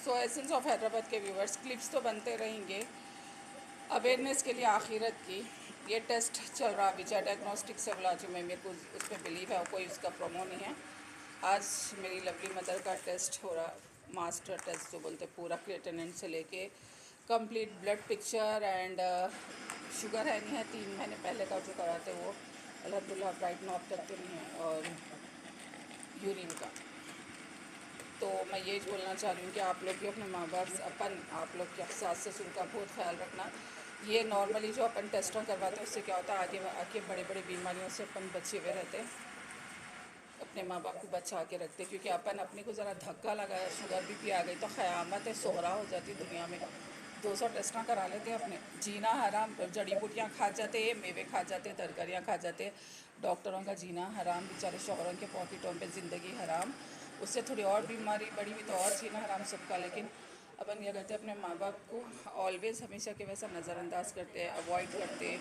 So essence of Hyderabad के viewers, clips तो बनते रहेंगे अवेयरनेस के लिए। आखिरत की ये टेस्ट चल रहा विजय डायग्नोस्टिक सेवलॉजी में, मेरे को उस पर बिलीव है, कोई उसका प्रोमो नहीं है। आज मेरी लवली मदर का टेस्ट हो रहा, मास्टर टेस्ट जो बोलते, पूरा क्रिएटिनिन से लेके complete blood picture and sugar है नहीं है, 3 महीने पहले का जो कराते वो अल्हम्दुलिल्लाह ब्राइट नॉट करते नहीं है, और यूरिन का। तो मैं ये बोलना चाह रही हूँ कि आप लोग भी अपने माँ बाप आप लोग के सास ससुर का बहुत ख्याल रखना। ये नॉर्मली जो अपन टेस्टों करवाते हैं उससे क्या होता है, आगे आके बड़ी बड़ी बीमारियों से अपन बचे हुए रहते हैं। अपने माँ बाप को बचा के रखते, क्योंकि अपन अपने को ज़रा धक्का लगाया, शुगर बीपी आ गई तो क़यामत है, सोहरा हो जाती दुनिया में। 200 टेस्टा करा लेते हैं अपने, जीना हराम। जड़ी बूटियाँ खा जाते हैं, मेवे खा जाते हैं, तरकारियाँ खा जाते हैं, डॉक्टरों का जीना हराम, बेचारे शौहरों के पॉकेटों पे ज़िंदगी हराम। उससे थोड़ी और बीमारी बढ़ी हुई तो और जीना हराम सबका। लेकिन अपन क्या करते हैं, अपने माँ बाप को ऑलवेज़ हमेशा के वैसा नज़रअंदाज करते हैं, अवॉइड करते हैं।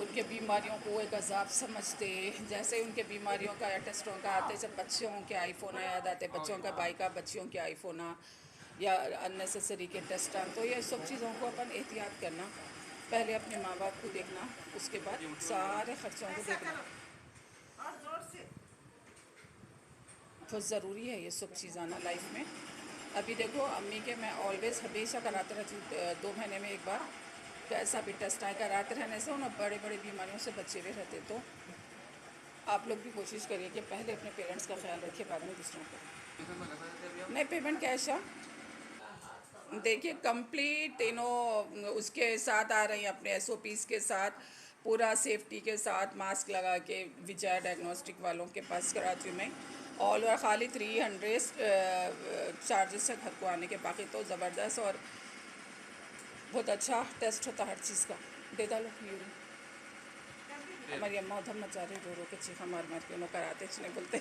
उनके बीमारियों को एक अजाब समझते, जैसे उनके बीमारियों का या टेस्टों का आते, जब बच्चों के आईफोन याद आते, बच्चों का बाइक, बच्चियों के आईफोन या अननेसेसरी के टेस्ट। तो ये सब चीज़ों को अपन एहतियात करना, पहले अपने माँ बाप को देखना, उसके बाद सारे ख़र्चों को देखना। तो ज़रूरी है ये सब चीज़ आना लाइफ में। अभी देखो अम्मी के मैं ऑलवेज़ हमेशा कराते रहती हूँ, 2 महीने में एक बार, कैसा भी टेस्ट आए, कराते रहने से उन्हें बड़े बड़ी बीमारियों से बचे हुए रहते। तो आप लोग भी कोशिश करिए कि पहले अपने पेरेंट्स का ख्याल रखिए, बाद में दूसरों को। नहीं, पेमेंट कैश है। देखिए कंप्लीट तीनों उसके साथ आ रही हैं, अपने एसओपीज़ के साथ, पूरा सेफ्टी के साथ, मास्क लगा के विजय डायग्नोस्टिक वालों के पास कराती हूँ मैं। ऑल ओवर खाली 300 चार्जेस है घर को आने के, बाकी तो ज़बरदस्त और बहुत अच्छा टेस्ट होता हर चीज़ का। दे डालो यूरिन। हमारी अम्मा उधर मचा रही, रो रो के चीखा मार मार के, उन्होंने कराते नहीं बोलते।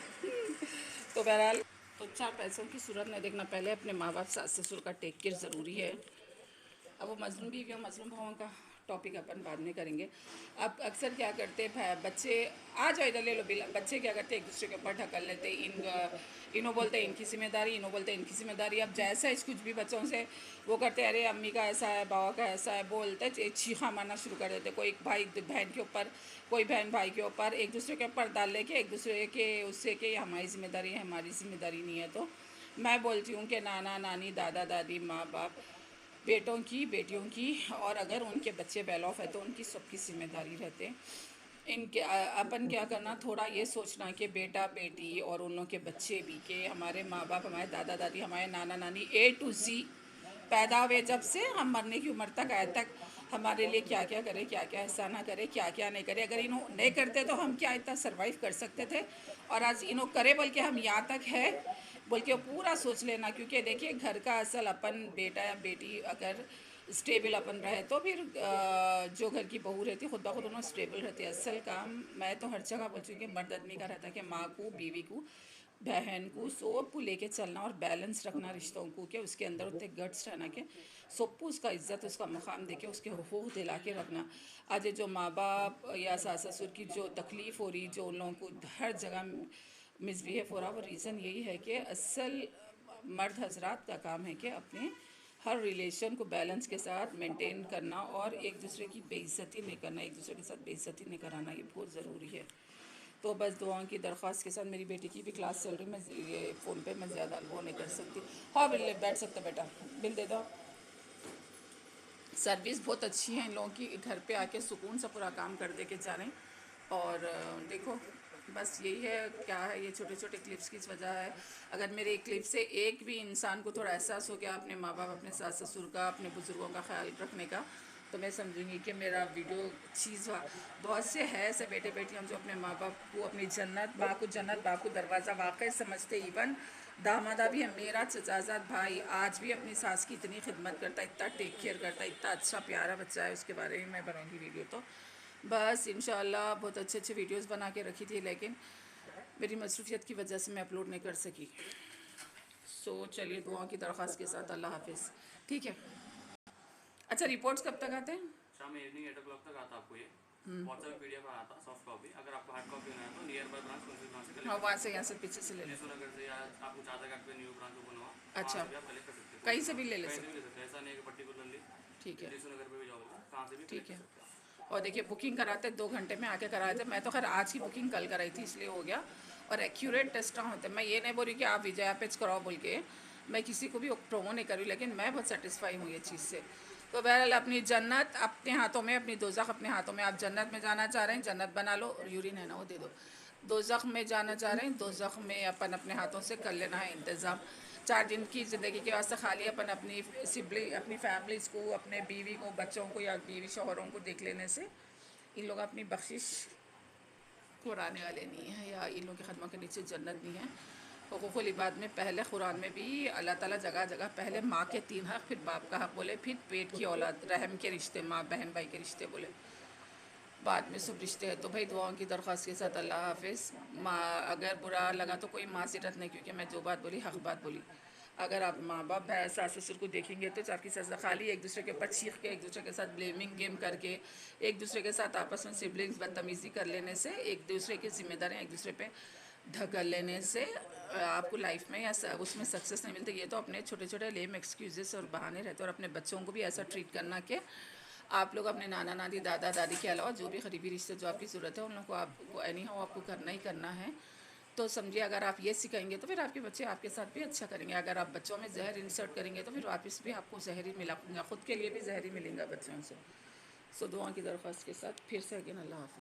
तो बहरहाल, तो 4 पैसों की सूरत नहीं देखना, पहले अपने माँ बाप सास ससुर का टेक केयर ज़रूरी है। अब वो मजलूम बीवी और मजलूम भावों का टॉपिक अपन बाद में करेंगे। अब अक्सर क्या करते हैं बच्चे, आ जाओ इधर ले लो बिल, बच्चे क्या करते हैं एक दूसरे के ऊपर ढकल लेते, इन्हों बोलते हैं इनकी जिम्मेदारी, इन्हों बोलते हैं इनकी जिम्मेदारी। अब जैसा इस कुछ भी बच्चों से वो करते हैं, अरे अम्मी का ऐसा है, बाबा का ऐसा है, बोलते चीखा मारना शुरू कर देते, कोई भाई बहन के ऊपर, कोई बहन भाई के ऊपर, एक दूसरे के ऊपर डाल लेके एक दूसरे के उससे कि हमारी जिम्मेदारी है, हमारी जिम्मेदारी नहीं है। तो मैं बोलती हूँ कि नाना नानी, दादा दादी, माँ बाप, बेटों की, बेटियों की, और अगर उनके बच्चे वेल ऑफ है तो उनकी सबकी जिम्मेदारी रहते हैं। इनके अपन क्या करना, थोड़ा ये सोचना कि बेटा बेटी और उन लोगों के बच्चे भी, कि हमारे माँ बाप, हमारे दादा दादी, हमारे नाना नानी A to Z पैदा हुए जब से हम मरने की उम्र तक आए तक, हमारे लिए क्या क्या करे, क्या क्या ऐसा ना करे, क्या क्या नहीं करे। अगर इन्हों नहीं करते तो हम क्या इतना सरवाइव कर सकते थे, और आज इन्हों करे बल्कि हम यहाँ तक है बोल के पूरा सोच लेना। क्योंकि देखिए घर का असल अपन बेटा या बेटी अगर स्टेबल अपन रहे तो फिर जो घर की बहू रहती है खुद ब खुद उन्होंने स्टेबल रहती है। असल काम मैं तो हर जगह बोल चुकी हूँ मर्द आदमी का रहता है कि माँ को, बीवी को, बहन को, सबको लेके चलना और बैलेंस रखना रिश्तों को, कि उसके अंदर उतने गट्स रहना कि सबको उसका इज्जत, उसका मकाम देके उसके हुकूक दिला के रखना। आज जो माँ बाप या सास ससुर की जो तकलीफ़ हो रही, जो उन लोगों को हर जगह मिसबिहेव हो रहा, वो रीज़न यही है कि असल मर्द हजरात का काम है कि अपने हर रिलेशन को बैलेंस के साथ मेंटेन करना और एक दूसरे की बेइज्जती नहीं करना, एक दूसरे के साथ बेइज्जती नहीं कराना, ये बहुत ज़रूरी है। तो बस दुआओं की दरख्वास्त के साथ, मेरी बेटी की भी क्लास चल रही, मैं ये फ़ोन पे मैं ज़्यादा वो नहीं कर सकती। हाँ बिल बैठ सकते बेटा, बिल दे दो। सर्विस बहुत अच्छी है इन लोगों की, घर पे आके सुकून से पूरा काम कर दे के जा रहे हैं। और देखो बस यही है, क्या है ये छोटे छोटे क्लिप्स की वजह है। अगर मेरे क्लिप से एक भी इंसान को थोड़ा एहसास हो गया अपने माँ बाप, अपने सास ससुर का, अपने बुज़ुर्गों का ख्याल रखने का, तो मैं समझूंगी कि मेरा वीडियो चीज़ हुआ। बहुत से है ऐसे बेटे बेटियाँ जो अपने माँ बाप को अपनी जन्नत, जन्नत बाप को दरवाज़ा वाकई समझते। इवन दामादा भी है, मेरा चचाजाद भाई आज भी अपनी सास की इतनी खिदमत करता है, इतना टेक केयर करता है, इतना अच्छा प्यारा बच्चा है, उसके बारे में मैं बनाऊंगी वीडियो। तो बस इंशाल्लाह बहुत अच्छे अच्छे वीडियोस बना के रखी थी, लेकिन मेरी मसरूफियत की वजह से मैं अपलोड नहीं कर सकी। सो चलिए दुआओं की दरख्वास्त के साथ अल्लाह हाफिज़। ठीक है। अच्छा रिपोर्ट्स कब तक आते हैं? शाम में इवनिंग 8 o'clock तक आता आपको ये व्हाट्सएप PDF आता सॉफ्ट कॉपी। अगर आपको हार्ड कॉपी होना है तो नियर बाय ब्रांच कौन सी ब्रांच से हाँ कलेक्ट कर वहाँ सकते से, हो। यहाँ से पीछे से ले लें। यशोनगर से या आपको चादर घाट पे न्यू ब्रांच ओपन हुआ वहाँ अच्छा। से भी आप कलेक्ट कर सकते हो। कहीं से भी ले कहीं से सकते। भी ले सकते हैं, ऐसा नहीं है कि पर्टिकुलरली ठीक है, यीशु नगर पे भी जाओगे कहाँ से भी ठीक कलेक्ट है। कर सकते हैं। और देखिए बुकिंग कराते 2 घंटे में आके कराए थे। मैं तो खैर आज ही बुकिंग कल कराई थी इसलिए हो गया। और एक्यूरेट टेस्ट होते हैं। मैं ये नहीं बोल रही कि आप विजया पेज कराओ बोल के, मैं किसी को भी प्रोमो नहीं कर रही, लेकिन मैं बहुत सेटिस्फाई हूँ ये चीज़ से। तो बहरहाल अपनी जन्नत अपने हाथों में, अपनी दोज़ख अपने हाथों में। आप जन्नत में जाना चाह रहे हैं जन्नत बना लो, और यूरिन है ना वो दे दो। दोज़ख में जाना चाह रहे हैं दोज़ख में अपन अपने हाथों से कर लेना है इंतज़ाम। 4 दिन की ज़िंदगी के वास्ते खाली अपन अपनी सिबलिंग, अपनी फैमिलीज़ को, अपने बीवी को, बच्चों को या बीवी शौहरों को देख लेने से इन लोग अपनी बख्शिश कुरान वाले नहीं है, या इन लोगों के खदमों के नीचे जन्नत नहीं है। हुकूक़ुल इबाद में पहले कुरान में भी अल्लाह ताला जगह जगह पहले माँ के 3 हक़, फिर बाप का हक़ बोले, फिर पेट की औलाद, रहम के रिश्ते, माँ बहन भाई के रिश्ते बोले, बाद में सब रिश्ते हैं। तो भाई दुआओं की दरख्वास्त के साथ अल्लाह हाफिज़। माँ अगर बुरा लगा तो कोई माज़रत नहीं, क्योंकि मैं जो बात बोली हक़ बात बोली। अगर आप माँ बाप सास ससुर को देखेंगे तो आपकी सजा खाली एक दूसरे के ऊपर चीख के, एक दूसरे के साथ ब्लेमिंग गेम करके, एक दूसरे के साथ आपस में सिबलिंग्स बदतमीज़ी कर लेने से, एक दूसरे की जिम्मेदारियाँ एक दूसरे पे ढकल लेने से आपको लाइफ में या उसमें सक्सेस नहीं मिलती। ये तो अपने छोटे छोटे लेम एक्सक्यूजेस और बहाने रहते हैं। और अपने बच्चों को भी ऐसा ट्रीट करना कि आप लोग अपने नाना नानी दादा दादी के अलावा जो भी करीबी रिश्ते जो आपकी ज़रूरत है उन लोगों को आपको एनी हाउ आपको करना ही करना है। तो समझिए अगर आप ये सिखाएंगे तो फिर आपके बच्चे आपके साथ भी अच्छा करेंगे। अगर आप बच्चों में जहर इंसर्ट करेंगे तो फिर वापस भी आपको जहर ही मिला, खुद के लिए भी जहर ही मिलेगा बच्चों से। सो दुआ की दरख्वास्त के साथ फिर से अगेन अल्लाह हाफ़िज़।